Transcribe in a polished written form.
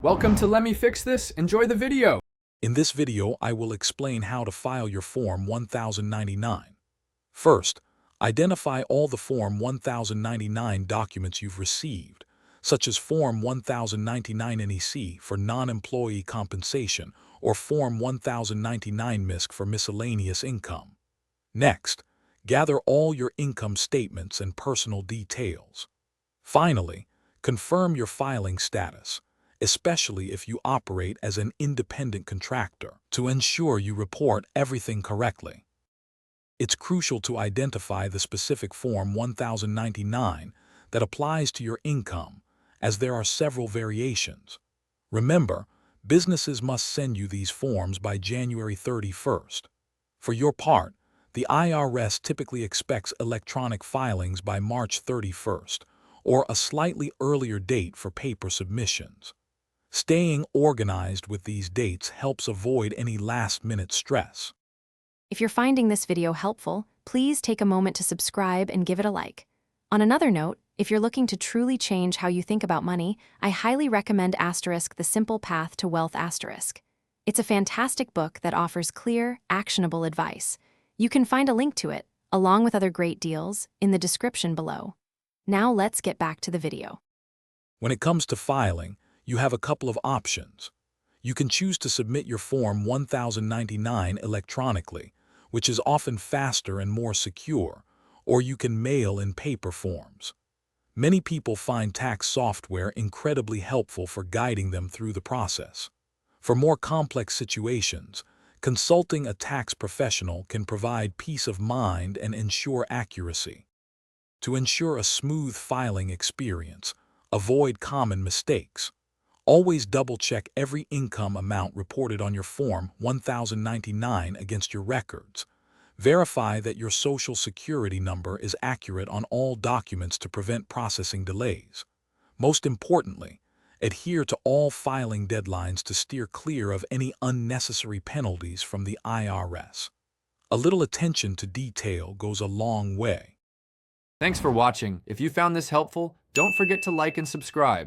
Welcome to Let Me Fix This. Enjoy the video. In this video, I will explain how to file your Form 1099. First, identify all the Form 1099 documents you've received, such as Form 1099 NEC for non-employee compensation or Form 1099 MISC for miscellaneous income. Next, gather all your income statements and personal details. Finally, confirm your filing status, especially if you operate as an independent contractor, to ensure you report everything correctly. It's crucial to identify the specific Form 1099 that applies to your income, as there are several variations. Remember, businesses must send you these forms by January 31st. For your part, the IRS typically expects electronic filings by March 31st, or a slightly earlier date for paper submissions. Staying organized with these dates helps avoid any last-minute stress. If you're finding this video helpful, please take a moment to subscribe and give it a like. On another note, if you're looking to truly change how you think about money, I highly recommend The Simple Path to Wealth *. It's a fantastic book that offers clear, actionable advice. You can find a link to it, along with other great deals, in the description below. Now let's get back to the video. When it comes to filing, you have a couple of options. You can choose to submit your Form 1099 electronically, which is often faster and more secure, or you can mail in paper forms. Many people find tax software incredibly helpful for guiding them through the process. For more complex situations, consulting a tax professional can provide peace of mind and ensure accuracy. To ensure a smooth filing experience, avoid common mistakes. Always double-check every income amount reported on your Form 1099 against your records. Verify that your Social Security number is accurate on all documents to prevent processing delays. Most importantly, adhere to all filing deadlines to steer clear of any unnecessary penalties from the IRS. A little attention to detail goes a long way. Thanks for watching. If you found this helpful, don't forget to like and subscribe.